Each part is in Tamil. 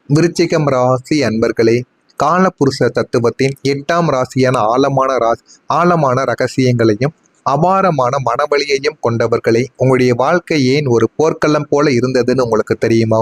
விருச்சிகம் ராசி அன்பர்களே, காலபுருஷ தத்துவத்தின் 8ஆம் ராசியான ஆழமான ரகசியங்களையும் அபாரமான மனவலியையும் கொண்டவர்களே, உங்களுடைய வாழ்க்கை ஏன் ஒரு போர்க்களம் போல இருந்ததுன்னு உங்களுக்கு தெரியுமா?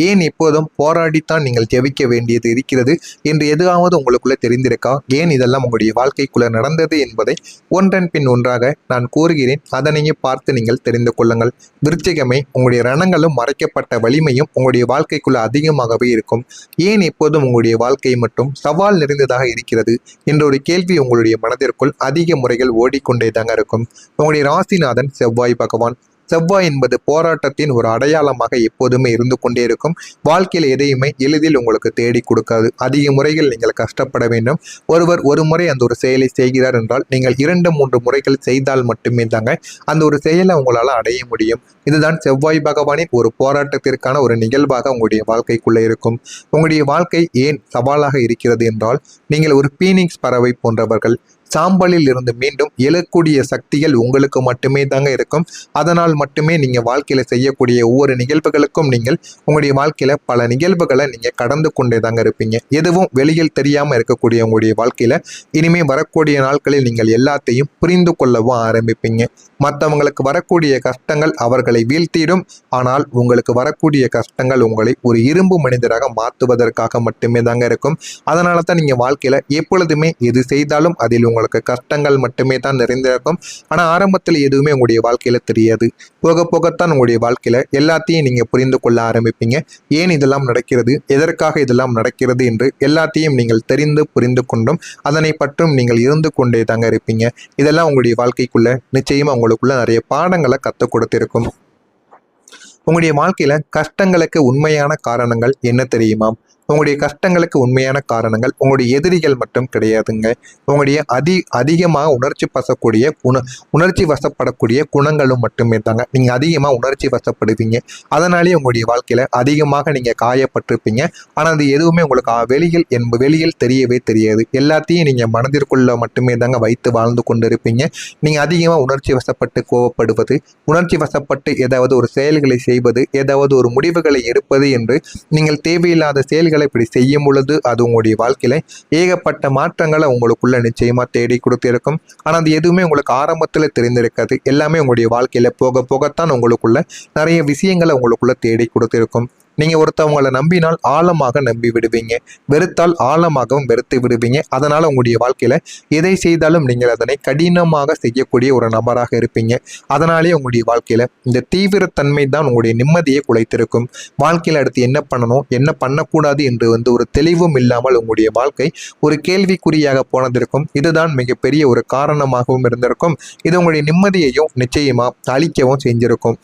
ஏன் எப்போதும் போராடித்தான் நீங்கள் ஜெயிக்க வேண்டியது இருக்கிறது என்று எதுவாவது உங்களுக்குள்ள தெரிந்திருக்கா? ஏன் இதெல்லாம் உங்களுடைய வாழ்க்கைக்குள்ள நடந்தது என்பதை ஒன்றன் பின் ஒன்றாக நான் கூறுகிறேன். அதனையும் பார்த்து நீங்கள் தெரிந்து கொள்ளுங்கள். விருச்சிகமே, உங்களுடைய ரணங்களும் மறைக்கப்பட்ட வலிமையும் உங்களுடைய வாழ்க்கைக்குள்ள அதிகமாகவே இருக்கும். ஏன் எப்போதும் உங்களுடைய வாழ்க்கை மட்டும் சவால் நிறைந்ததாக இருக்கிறது என்ற ஒரு கேள்வி உங்களுடைய மனதிற்குள் அதிக முறைகள் ஓடிக்கொண்டே தாங்க இருக்கும். உங்களுடைய ராசிநாதன் செவ்வாய் பகவான். செவ்வாய் என்பது போராட்டத்தின் ஒரு அடையாளமாக எப்போதுமே இருந்து கொண்டே இருக்கும். வாழ்க்கையில் எதையுமே எளிதில் உங்களுக்கு தேடி கொடுக்காது. அதிக முறைகள் நீங்கள் கஷ்டப்பட வேண்டும். ஒருவர் ஒரு முறை அந்த ஒரு செயலை செய்கிறார் என்றால் நீங்கள் 2-3 முறைகள் செய்தால் மட்டுமே தாங்க அந்த ஒரு செயலை உங்களால் அடைய முடியும். இதுதான் செவ்வாய் பகவானின் ஒரு போராட்டத்திற்கான ஒரு நிகழ்வாக உங்களுடைய வாழ்க்கைக்குள்ளே இருக்கும். உங்களுடைய வாழ்க்கை ஏன் சவாலாக இருக்கிறது என்றால், நீங்கள் ஒரு பீனிக்ஸ் பறவை போன்றவர்கள். சாம்பலில் இருந்து மீண்டும் எழக்கூடிய சக்திகள் உங்களுக்கு மட்டுமே தாங்க இருக்கும். அதனால் மட்டுமே நீங்க வாழ்க்கையில செய்யக்கூடிய ஒவ்வொரு நிகழ்வுகளுக்கும் நீங்கள் உங்களுடைய வாழ்க்கையில பல நிகழ்வுகளை நீங்க கடந்து கொண்டே தாங்க இருப்பீங்க. எதுவும் வெளியில் தெரியாம இருக்கக்கூடிய உங்களுடைய வாழ்க்கையில இனிமே வரக்கூடிய நாட்களில் நீங்கள் எல்லாத்தையும் புரிந்து கொள்ளவும் ஆரம்பிப்பீங்க. மற்றவங்களுக்கு வரக்கூடிய கஷ்டங்கள் அவர்களை வீழ்த்திடும். ஆனால் உங்களுக்கு வரக்கூடிய கஷ்டங்கள் உங்களை ஒரு இரும்பு மனிதராக மாற்றுவதற்காக மட்டுமே தாங்க இருக்கும். அதனால தான் நீங்க வாழ்க்கையில எப்பொழுதுமே எது செய்தாலும் அதில் உங்களுக்கு கஷ்டங்கள் மட்டுமே தான் நிறைந்திருக்கும். ஆனால் ஆரம்பத்தில் எதுவுமே உங்களுடைய வாழ்க்கையில தெரியாது. போக போகத்தான் உங்களுடைய வாழ்க்கையில எல்லாத்தையும் நீங்க புரிந்து கொள்ள ஆரம்பிப்பீங்க. ஏன் இதெல்லாம் நடக்கிறது, எதற்காக இதெல்லாம் நடக்கிறது என்று எல்லாத்தையும் நீங்கள் தெரிந்து புரிந்து கொண்டும் அதனை பற்றும் நீங்கள் இருந்து கொண்டே தாங்க இருப்பீங்க. இதெல்லாம் உங்களுடைய வாழ்க்கைக்குள்ள நிச்சயமா உங்களுக்குள்ள நிறைய பாடங்களை கற்றுக் கொடுத்திருக்கும். உங்களுடைய வாழ்க்கையில கஷ்டங்களுக்கு உண்மையான காரணங்கள் என்ன தெரியுமா? உங்களுடைய கஷ்டங்களுக்கு உண்மையான காரணங்கள் உங்களுடைய எதிரிகள் மட்டும் கிடையாதுங்க. உங்களுடைய அதிகமாக உணர்ச்சி வசப்படக்கூடிய குணங்களும் மட்டுமே தாங்க. நீங்க அதிகமாக உணர்ச்சி வசப்படுவீங்க. அதனாலேயே உங்களுடைய வாழ்க்கையில அதிகமாக நீங்க காயப்பட்டிருப்பீங்க. ஆனால் அது எதுவுமே உங்களுக்கு வெளியில் தெரியவே தெரியாது. எல்லாத்தையும் நீங்க மனதிற்குள்ள மட்டுமே தாங்க வைத்து வாழ்ந்து கொண்டிருப்பீங்க. நீங்க அதிகமாக உணர்ச்சி வசப்பட்டு கோவப்படுவது, உணர்ச்சி வசப்பட்டு ஏதாவது ஒரு செயல்களை செய்வது, ஏதாவது ஒரு முடிவுகளை எடுப்பது என்று நீங்கள் தேவையில்லாத செயல்களை இப்படி செய்யும் பொழுது அது உங்களுடைய வாழ்க்கையில ஏகப்பட்ட மாற்றங்களை உங்களுக்குள்ள நிச்சயமா தேடி கொடுத்திருக்கும். ஆனா அது எதுவுமே உங்களுக்கு ஆரம்பத்துல தெரிந்திருக்காது. எல்லாமே உங்களுடைய வாழ்க்கையில போக போகத்தான் உங்களுக்குள்ள நிறைய விஷயங்களை உங்களுக்குள்ள தேடி கொடுத்திருக்கும். நீங்க ஒருத்தவங்களை நம்பினால் ஆழமாக நம்பி விடுவீங்க, வெறுத்தால் ஆழமாகவும் வெறுத்து விடுவீங்க. அதனால உங்களுடைய வாழ்க்கையில எதை செய்தாலும் நீங்கள் அதனை கடினமாக செய்யக்கூடிய ஒரு நபராக இருப்பீங்க. அதனாலேயே உங்களுடைய வாழ்க்கையில இந்த தீவிரத்தன்மை தான் உங்களுடைய நிம்மதியை குலைத்திருக்கும். வாழ்க்கையில அடுத்து என்ன பண்ணணும், என்ன பண்ணக்கூடாது என்று ஒரு தெளிவும் இல்லாமல் உங்களுடைய வாழ்க்கை ஒரு கேள்விக்குறியாக போனதற்கும் இதுதான் மிகப்பெரிய ஒரு காரணமாகவும் இருந்திருக்கும். இது உங்களுடைய நிம்மதியையும் நிச்சயமா அழிக்கவும் செஞ்சிருக்கும்.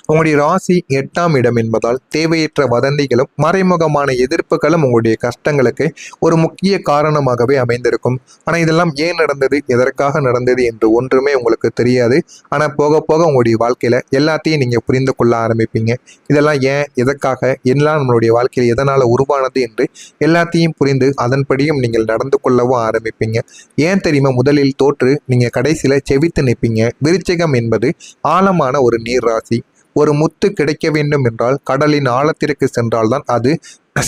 உங்களுடைய ராசி 8ஆம் இடம் என்பதால் தேவையற்ற வதந்திகளும் மறைமுகமான எதிர்ப்புகளும் உங்களுடைய கஷ்டங்களுக்கு ஒரு முக்கிய காரணமாகவே அமைந்திருக்கும். ஆனால் இதெல்லாம் ஏன் நடந்தது, எதற்காக நடந்தது என்று ஒன்றுமே உங்களுக்கு தெரியாது. ஆனால் போக போக உங்களுடைய வாழ்க்கையில எல்லாத்தையும் நீங்க புரிந்து கொள்ள ஆரம்பிப்பீங்க. இதெல்லாம் ஏன், எதற்காக, எல்லாம் நம்மளுடைய வாழ்க்கையில் எதனால உருவானது என்று எல்லாத்தையும் புரிந்து அதன்படியும் நீங்கள் நடந்து கொள்ளவும் ஆரம்பிப்பீங்க. ஏன் தெரியுமா? முதலில் தோற்று நீங்க கடைசியில செவித்து நிற்பீங்க. விருச்சிகம் என்பது ஆழமான ஒரு நீர் ராசி. ஒரு முத்து கிடைக்க வேண்டும் என்றால் கடலின் ஆழத்திற்கு சென்றால்தான் அது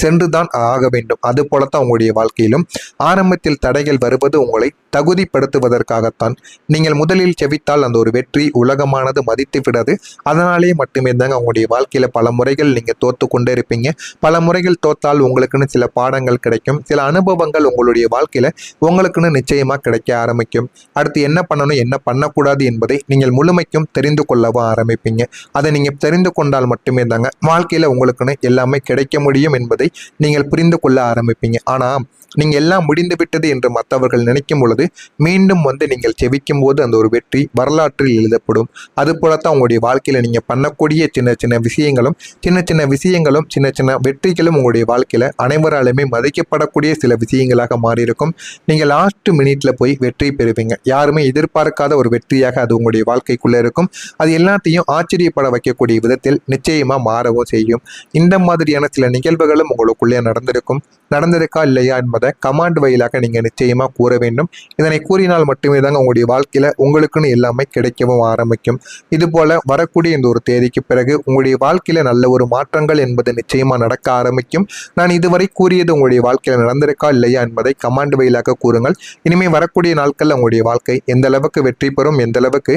சென்றுதான் ஆக வேண்டும். அது போலத்தான் உங்களுடைய வாழ்க்கையிலும் ஆரம்பத்தில் தடைகள் வருவது உங்களை தகுதிப்படுத்துவதற்காகத்தான். நீங்கள் முதலில் செவித்தால் அந்த ஒரு வெற்றி உலகமானது மதித்து விடாது. அதனாலேயே மட்டுமே தாங்க உங்களுடைய வாழ்க்கையில பல முறைகள் நீங்க தோத்து கொண்டே இருப்பீங்க. பல முறைகள் தோத்தால் உங்களுக்குன்னு சில பாடங்கள் கிடைக்கும், சில அனுபவங்கள் உங்களுடைய வாழ்க்கையில உங்களுக்குன்னு நிச்சயமா கிடைக்க ஆரம்பிக்கும். அடுத்து என்ன பண்ணணும், என்ன பண்ணக்கூடாது என்பதை நீங்கள் முழுமைக்கும் தெரிந்து கொள்ளவும் ஆரம்பிப்பீங்க. அதை நீங்க தெரிந்து கொண்டால் மட்டுமே தாங்க வாழ்க்கையில உங்களுக்குன்னு எல்லாமே கிடைக்க முடியும் என்பதை நீங்கள் புரிந்து கொள்ள ஆரம்பிப்பீங்க. ஆனா நீங்க எல்லாம் முடிந்து விட்டது என்று மற்றவர்கள் நினைக்கும் பொழுது மீண்டும் நீங்கள் செவிக்கும் போது அந்த ஒரு வெற்றி வரலாற்றில் எழுதப்படும். அது போலத்தான் உங்களுடைய வாழ்க்கையில நீங்க பண்ணக்கூடிய சின்ன சின்ன விஷயங்களும் சின்ன சின்ன வெற்றிகளும் உங்களுடைய வாழ்க்கையில அனைவராலுமே மதிக்கப்படக்கூடிய சில விஷயங்களாக மாறியிருக்கும். நீங்க லாஸ்ட் மினிட்ல போய் வெற்றி பெறுவீங்க. யாருமே எதிர்பார்க்காத ஒரு வெற்றியாக அது உங்களுடைய வாழ்க்கைக்குள்ள இருக்கும். அது எல்லாத்தையும் ஆச்சரியப்பட வைக்கக்கூடிய விதத்தில் நிச்சயமா மாறவும் செய்யும். இந்த மாதிரியான சில நிகழ்வுகளும் உங்களுக்குள்ளே நடந்திருக்கா இல்லையா என்பதை என்பதை கமாண்ட் வாயிலாக நீங்கள் நிச்சயமாக கூற வேண்டும். இதனை கூறினால் மட்டுமே தாங்க உங்களுடைய வாழ்க்கையில் உங்களுக்குன்னு எல்லாமே கிடைக்கவும் ஆரம்பிக்கும். இதுபோல் வரக்கூடிய இந்த ஒரு தேதிக்கு பிறகு உங்களுடைய வாழ்க்கையில் நல்ல ஒரு மாற்றங்கள் என்பது நிச்சயமாக நடக்க ஆரம்பிக்கும். நான் இதுவரை கூறியது உங்களுடைய வாழ்க்கையில் நடந்திருக்கா இல்லையா என்பதை கமாண்ட் வாயிலாக கூறுங்கள். இனிமேல் வரக்கூடிய நாட்களில் உங்களுடைய வாழ்க்கை எந்த அளவுக்கு வெற்றி பெறும், எந்த அளவுக்கு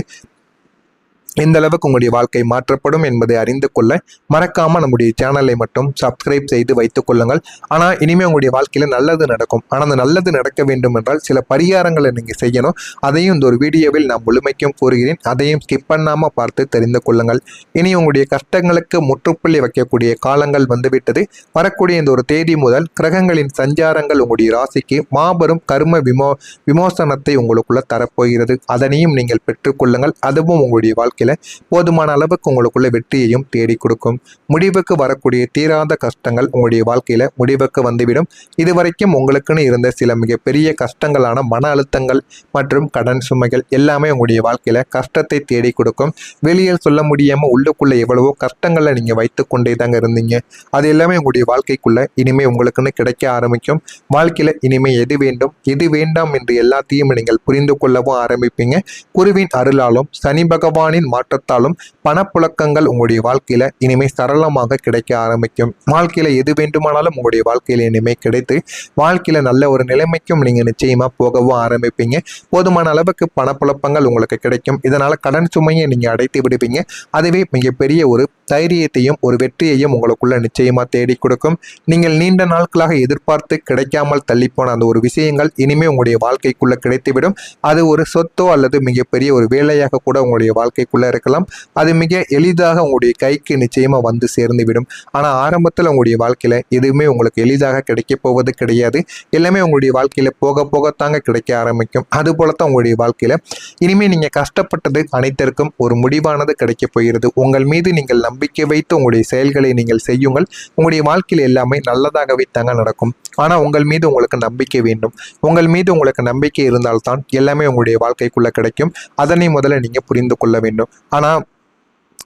உங்களுடைய வாழ்க்கை மாற்றப்படும் என்பதை அறிந்து கொள்ள மறக்காமல் நம்முடைய சேனலை மட்டும் சப்ஸ்கிரைப் செய்து வைத்துக் கொள்ளுங்கள். ஆனால் இனிமேல் உங்களுடைய வாழ்க்கையில் நல்லது நடக்கும். ஆனால் அந்த நல்லது நடக்க வேண்டும் என்றால் சில பரிகாரங்களை நீங்கள் செய்யணும். அதையும் இந்த ஒரு வீடியோவில் நான் முழுமைக்கும் கூறுகிறேன். அதையும் ஸ்கிப் பண்ணாமல் பார்த்து தெரிந்து கொள்ளுங்கள். இனி உங்களுடைய கஷ்டங்களுக்கு முற்றுப்புள்ளி வைக்கக்கூடிய காலங்கள் வந்துவிட்டது. வரக்கூடிய இந்த ஒரு தேதி முதல் கிரகங்களின் சஞ்சாரங்கள் உங்களுடைய ராசிக்கு மாபெரும் கர்ம விமோசனத்தை உங்களுக்குள்ள தரப்போகிறது. அதனையும் நீங்கள் பெற்றுக்கொள்ளுங்கள். அதுவும் உங்களுடைய வாழ்க்கை போதுமான அளவுக்கு உங்களுக்குள்ள வெற்றியையும் தேடி கொடுக்கும். முடிவுக்கு வரக்கூடிய தீராத கஷ்டங்கள் உங்களுடைய வாழ்க்கையில முடிவுக்கு வந்துவிடும். இதுவரைக்கும் உங்களுக்குன்னு இருந்த சில மிகப்பெரிய கஷ்டங்களான மன அழுத்தங்கள் மற்றும் கடன் சுமைகள் எல்லாமே உங்களுடைய வாழ்க்கையில கஷ்டத்தை தேடி கொடுக்கும். வெளியில் சொல்ல முடியாம உள்ளுக்குள்ள எவ்வளவோ கஷ்டங்களை நீங்க வைத்துக் கொண்டே தாங்க இருந்தீங்க. அது எல்லாமே உங்களுடைய வாழ்க்கைக்குள்ள இனிமே உங்களுக்குன்னு கிடைக்க ஆரம்பிக்கும். வாழ்க்கையில இனிமே எது வேண்டும் எது வேண்டாம் என்று எல்லாத்தையும் நீங்கள் புரிந்து கொள்ளவும் ஆரம்பிப்பீங்க. குருவின் அருளாலும் சனி பகவானின் மாற்றத்தாலும் பணப்புழக்கங்கள் உங்களுடைய வாழ்க்கையில இனிமே சரளமாக கிடைக்க ஆரம்பிக்கும். வாழ்க்கையில எது வேண்டுமானாலும் உங்களுடைய வாழ்க்கையில இனிமே கிடைத்து வாழ்க்கையில நல்ல ஒரு நிலைமைக்கும் நீங்க நிச்சயமா போகவும் ஆரம்பிப்பீங்க. போதுமான அளவுக்கு பணப்புழக்கங்கள் உங்களுக்கு கிடைக்கும். இதனால கடன் சுமையை நீங்க அடைத்து விடுவீங்க. அதுவே மிகப்பெரிய ஒரு தைரியத்தையும் ஒரு வெற்றியையும் உங்களுக்குள்ள நிச்சயமா தேடி கொடுக்கும். நீங்கள் நீண்ட நாட்களாக எதிர்பார்த்து கிடைக்காமல் தள்ளிப்போன அந்த ஒரு விஷயங்கள் இனிமே உங்களுடைய வாழ்க்கைக்குள்ள கிடைத்துவிடும். அது ஒரு சொத்தோ அல்லது மிகப்பெரிய ஒரு வேலையாக கூட உங்களுடைய வாழ்க்கைக்குள்ள இருக்கலாம். அது மிக எளிதாக உங்களுடைய கைக்கு நிச்சயமா வந்து சேர்ந்துவிடும். ஆனா ஆரம்பத்தில் உங்களுடைய வாழ்க்கையில எதுவுமே உங்களுக்கு எளிதாக கிடைக்க போவது கிடையாது. எல்லாமே உங்களுடைய வாழ்க்கையில போக போகத்தாங்க கிடைக்க ஆரம்பிக்கும். அது போலத்தான் உங்களுடைய வாழ்க்கையில இனிமே நீங்க கஷ்டப்பட்டது அனைத்திற்கும் ஒரு முடிவானது கிடைக்க போகிறது. உங்கள் மீது நீங்கள் நம்பிக்கை வைத்து உங்களுடைய செயல்களை நீங்கள் செய்யுங்கள். உங்களுடைய வாழ்க்கையில எல்லாமே நல்லதாகவே தாங்க நடக்கும். ஆனா உங்கள் மீது உங்களுக்கு நம்பிக்கை வேண்டும். உங்கள் மீது உங்களுக்கு நம்பிக்கை இருந்தால்தான் எல்லாமே உங்களுடைய வாழ்க்கைக்குள்ள கிடைக்கும். அதனை முதல்ல நீங்க புரிந்து கொள்ள வேண்டும். ஆனா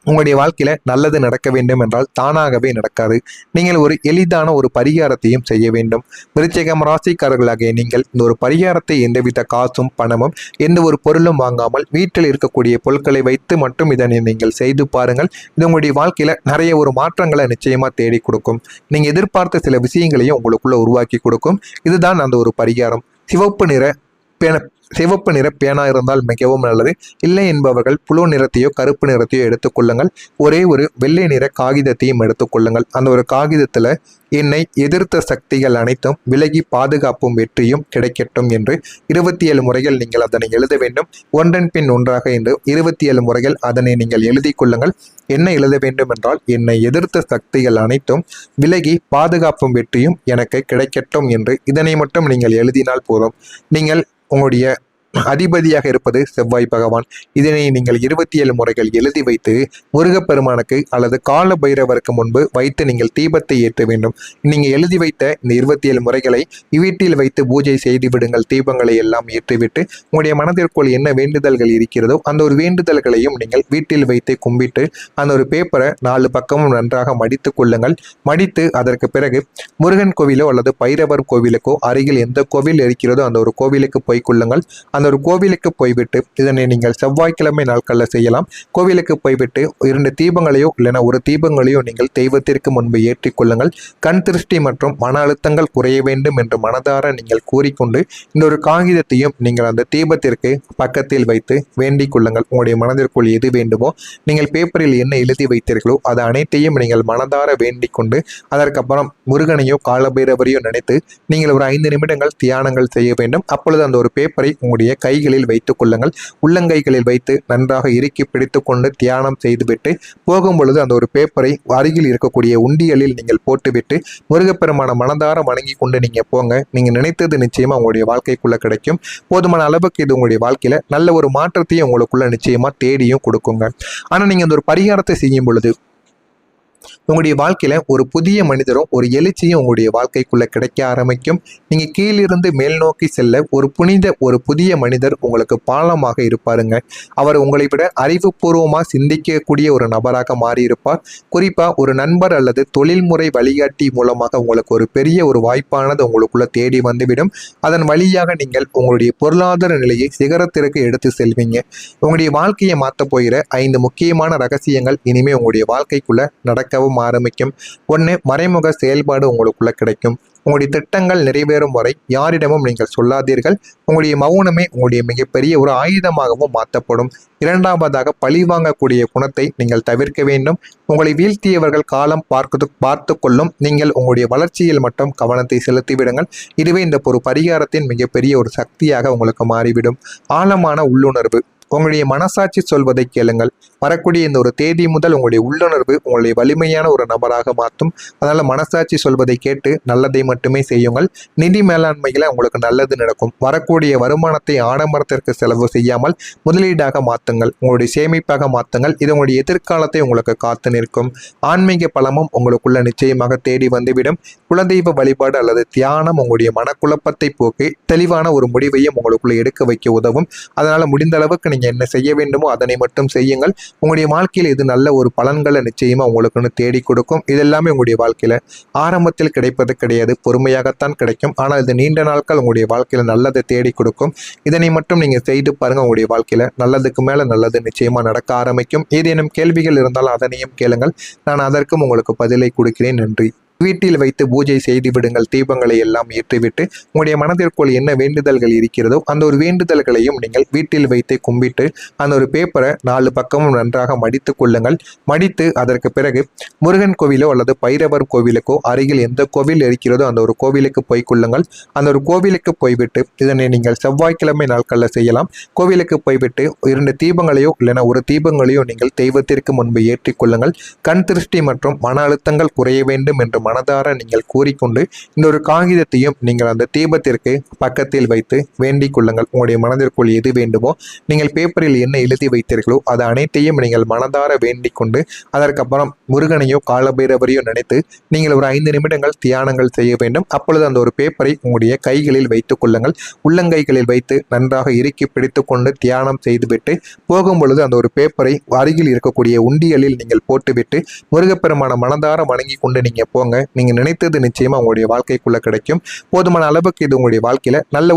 உங்களுடைய வாழ்க்கையில நல்லது நடக்க வேண்டும் என்றால் தானாகவே நடக்காது. நீங்கள் ஒரு எளிதான ஒரு பரிகாரத்தையும் செய்ய வேண்டும். விருச்சிகம் ராசிக்காரர்களாகிய நீங்கள் இந்த ஒரு பரிகாரத்தை எந்தவித காசும் பணமும் எந்த ஒரு பொருளும் வாங்காமல் வீட்டில் இருக்கக்கூடிய பொருட்களை வைத்து மட்டும் இதனை நீங்கள் செய்து பாருங்கள். இது உங்களுடைய வாழ்க்கையில நிறைய ஒரு மாற்றங்களை நிச்சயமா தேடி கொடுக்கும். நீங்க எதிர்பார்த்த சில விஷயங்களையும் உங்களுக்குள்ள உருவாக்கி கொடுக்கும். இதுதான் அந்த ஒரு பரிகாரம். சிவப்பு நிற பேனா இருந்தால் மிகவும் நல்லது. இல்லை என்பவர்கள் புழு நிறத்தையோ கருப்பு நிறத்தையோ எடுத்துக்கொள்ளுங்கள். ஒரே ஒரு வெள்ளை நிற காகிதத்தையும் எடுத்துக்கொள்ளுங்கள். அந்த ஒரு காகிதத்துல என்னை எதிர்த்த சக்திகள் அனைத்தும் விலகி பாதுகாப்பும் வெற்றியும் கிடைக்கட்டும் என்று 27 முறைகள் நீங்கள் அதனை எழுத வேண்டும். ஒன்றன் பின் ஒன்றாக என்று 27 முறைகள் அதனை நீங்கள் எழுதி கொள்ளுங்கள். என்ன எழுத வேண்டும் என்றால், என்னை எதிர்த்த சக்திகள் அனைத்தும் விலகி பாதுகாப்பும் வெற்றியும் எனக்கு கிடைக்கட்டும் என்று இதனை மட்டும் நீங்கள் எழுதினால் போதும். நீங்கள் உங்களுடைய அதிபதியாக இருப்பது செவ்வாய் பகவான். இதனை நீங்கள் 27 முறைகள் எழுதி வைத்து முருகப்பெருமானுக்கு அல்லது கால பைரவருக்கு முன்பு வைத்து நீங்கள் தீபத்தை ஏற்ற வேண்டும். நீங்க எழுதி வைத்த இந்த 27 முறைகளை வீட்டில் வைத்து பூஜை செய்து விடுங்கள். தீபங்களை எல்லாம் ஏற்றிவிட்டு உங்களுடைய மனதிற்குள் என்ன வேண்டுதல்கள் இருக்கிறதோ அந்த ஒரு வேண்டுதல்களையும் நீங்கள் வீட்டில் வைத்து கும்பிட்டு அந்த ஒரு பேப்பரை 4 பக்கமும் நன்றாக மடித்து கொள்ளுங்கள். மடித்து அதற்கு பிறகு முருகன் கோவிலோ அல்லது பைரவர் கோவிலுக்கோ அருகில் எந்த கோவில் இருக்கிறதோ அந்த ஒரு கோவிலுக்கு போய் கொள்ளுங்கள். அந்த ஒரு கோவிலுக்கு போய்விட்டு இதனை நீங்கள் செவ்வாய்க்கிழமை நாட்களில் செய்யலாம். கோவிலுக்கு போய்விட்டு 2 தீபங்களையோ இல்லைனா ஒரு தீபங்களையோ நீங்கள் தெய்வத்திற்கு முன்பு ஏற்றி கொள்ளுங்கள். கண் திருஷ்டி மற்றும் மன அழுத்தங்கள் குறைய வேண்டும் என்று மனதார நீங்கள் கூறிக்கொண்டு இந்த ஒரு காகிதத்தையும் நீங்கள் அந்த தீபத்திற்கு பக்கத்தில் வைத்து வேண்டிக் கொள்ளுங்கள். உங்களுடைய மனதிற்குள் எது வேண்டுமோ நீங்கள் பேப்பரில் என்ன எழுதி வைத்தீர்களோ அது அனைத்தையும் நீங்கள் மனதார வேண்டிக் கொண்டு அதற்கப்புறம் முருகனையோ காலபைரவரையோ நினைத்து நீங்கள் ஒரு 5 நிமிடங்கள் தியானங்கள் செய்ய வேண்டும். அப்பொழுது அந்த ஒரு பேப்பரை உங்களுடைய கைகளில் வைத்துக் கொள்ளுங்கள். உள்ளங்கைகளில் வைத்து நன்றாக இறுக்கி பிடித்து கொண்டு தியானம் செய்துவிட்டு போகும் பொழுது அந்த ஒரு பேப்பரை அருகில் இருக்கக்கூடிய உண்டியலில் நீங்கள் போட்டுவிட்டு முருகப்பெருமான மனதார வணங்கி கொண்டு நீங்க போங்க. நீங்க நினைத்தது நிச்சயமா உங்களுடைய வாழ்க்கைக்குள்ள கிடைக்கும். போதுமான அளவுக்கு இது உங்களுடைய வாழ்க்கையில நல்ல ஒரு மாற்றத்தையும் உங்களுக்குள்ள நிச்சயமா தேடியும் கொடுக்குங்க. ஆனா நீங்க அந்த ஒரு பரிகாரத்தை செய்யும் பொழுது உங்களுடைய வாழ்க்கையில ஒரு புதிய மனிதரும் ஒரு எழுச்சியும் உங்களுடைய வாழ்க்கைக்குள்ள கிடைக்க ஆரம்பிக்கும். நீங்க கீழிருந்து மேல் நோக்கி செல்ல ஒரு புதிய மனிதர் உங்களுக்கு பாலமாக இருப்பாருங்க. அவர் உங்களை விட அறிவுபூர்வமா சிந்திக்கக்கூடிய ஒரு நபராக மாறி இருப்பார். குறிப்பா ஒரு நண்பர் அல்லது தொழில்முறை வழிகாட்டி மூலமாக உங்களுக்கு ஒரு பெரிய ஒரு வாய்ப்பானது உங்களுக்குள்ள தேடி வந்துவிடும். அதன் வழியாக நீங்கள் உங்களுடைய பொருளாதார நிலையை சிகரத்திற்கு எடுத்து செல்வீங்க. உங்களுடைய வாழ்க்கையை மாற்ற போகிற 5 முக்கியமான ரகசியங்கள் இனிமே உங்களுடைய வாழ்க்கைக்குள்ள நடக்கவும் ஆரம்பிக்கும். ஒன்று, மறைமுக செயல்பாடு உங்களுக்குள்ள கிடைக்கும். உங்களுடைய திட்டங்கள் நிறைவேறும் வரை யாரிடமும் நீங்கள் சொல்லாதீர்கள். உங்களுடைய மௌனமே உங்களுடைய மிகப்பெரிய ஒரு ஆயுதமாகவும் மாற்றப்படும். இரண்டாவதாக, பழிவாங்கக்கூடிய குணத்தை நீங்கள் தவிர்க்க வேண்டும். உங்களை வீழ்த்தியவர்கள் காலம் பார்த்து கொள்ளும். நீங்கள் உங்களுடைய வளர்ச்சியில் மட்டும் கவனத்தை செலுத்திவிடுங்கள். இதுவே இந்த ஒரு பரிகாரத்தின் மிகப்பெரிய ஒரு சக்தியாக உங்களுக்கு மாறிவிடும். ஆழமான உள்ளுணர்வு. உங்களுடைய மனசாட்சி சொல்வதை கேளுங்கள். வரக்கூடிய இந்த ஒரு தேதி முதல் உங்களுடைய உள்ளுணர்வு உங்களுடைய வலிமையான ஒரு நபராக மாற்றும். அதனால மனசாட்சி சொல்வதை கேட்டு நல்லதை மட்டுமே செய்யுங்கள். நிதி மேலாண்மையில உங்களுக்கு நல்லது நடக்கும். வரக்கூடிய வருமானத்தை ஆடம்பரத்திற்கு செலவு செய்யாமல் முதலீடாக மாற்றுங்கள். உங்களுடைய சேமிப்பாக மாற்றுங்கள். இது உங்களுடைய எதிர்காலத்தை உங்களுக்கு காத்து நிற்கும். ஆன்மீக பலமும் உங்களுக்குள்ள நிச்சயமாக தேடி வந்துவிடும். குலதெய்வ வழிபாடு அல்லது தியானம் உங்களுடைய மனக்குழப்பத்தை போக்கி தெளிவான ஒரு முடிவையும் உங்களுக்குள்ள எடுக்க வைக்க உதவும். அதனால முடிந்த அளவுக்கு நீங்க என்ன செய்ய வேண்டுமோ அதனை மட்டும் செய்யுங்கள். உங்களுடைய வாழ்க்கையில் இது நல்ல ஒரு பலன்களை நிச்சயமா உங்களுக்குன்னு தேடி கொடுக்கும். இதெல்லாமே உங்களுடைய வாழ்க்கையில ஆரம்பத்தில் கிடைப்பது கிடையாது, பொறுமையாகத்தான் கிடைக்கும். ஆனால் இது நீண்ட நாட்கள் உங்களுடைய வாழ்க்கையில நல்லதை தேடி கொடுக்கும். இதனை மட்டும் நீங்க செய்து பாருங்க. உங்களுடைய வாழ்க்கையில நல்லதுக்கு மேல நல்லது நிச்சயமா நடக்க ஆரம்பிக்கும். ஏதேனும் கேள்விகள் இருந்தால் அதனையும் கேளுங்கள். நான் அதற்கும் உங்களுக்கு பதிலை கொடுக்கிறேன். நன்றி. வீட்டில் வைத்து பூஜை செய்து விடுங்கள். தீபங்களை எல்லாம் ஏற்றிவிட்டு உங்களுடைய மனதிற்குள் என்ன வேண்டுதல்கள் இருக்கிறதோ அந்த ஒரு வேண்டுதல்களையும் நீங்கள் வீட்டில் வைத்து கும்பிட்டு அந்த ஒரு பேப்பரை 4 பக்கமும் நன்றாக மடித்து கொள்ளுங்கள். மடித்து அதற்கு பிறகு முருகன் கோவிலோ அல்லது பைரவர் கோவிலுக்கோ அருகில் எந்த கோவில் இருக்கிறதோ அந்த ஒரு கோவிலுக்கு போய் கொள்ளுங்கள். அந்த ஒரு கோவிலுக்கு போய்விட்டு இதனை நீங்கள் செவ்வாய்க்கிழமை நாட்களில் செய்யலாம். கோவிலுக்கு போய்விட்டு 2 தீபங்களையோ இல்லைன்னா ஒரு தீபங்களையோ நீங்கள் தெய்வத்திற்கு முன்பு ஏற்றி கொள்ளுங்கள். கண் திருஷ்டி மற்றும் மன அழுத்தங்கள் குறைய வேண்டும் என்று மனதார நீங்கள் கூறிக்கொண்டு இந்த ஒரு காகிதத்தையும் நீங்கள் அந்த தீபத்திற்கு பக்கத்தில் வைத்து வேண்டிக் கொள்ளுங்கள். உங்களுடைய மனதிற்குள் எது வேண்டுமோ நீங்கள் பேப்பரில் என்ன எழுதி வைத்தீர்களோ அது அனைத்தையும் நீங்கள் மனதார வேண்டிக் கொண்டு அதற்கப்புறம் முருகனையோ காலபைரவரையோ நினைத்து நீங்கள் ஒரு 5 நிமிடங்கள் தியானங்கள் செய்ய வேண்டும். அப்பொழுது அந்த ஒரு பேப்பரை உங்களுடைய கைகளில் வைத்துக் கொள்ளுங்கள். உள்ளங்கைகளில் வைத்து நன்றாக இறுக்கி பிடித்து கொண்டு தியானம் செய்துவிட்டு போகும் பொழுது அந்த ஒரு பேப்பரை அருகில் இருக்கக்கூடிய உண்டியலில் நீங்கள் போட்டுவிட்டு முருகப்பெருமான மனதார வணங்கி கொண்டு நீங்க போங்க. நீங்க நினைத்தது நிச்சயமா உங்களுடைய வாழ்க்கைக்குள்ள கிடைக்கும். போதுமான அளவுக்கு இது உங்களுடைய வாழ்க்கையில நல்ல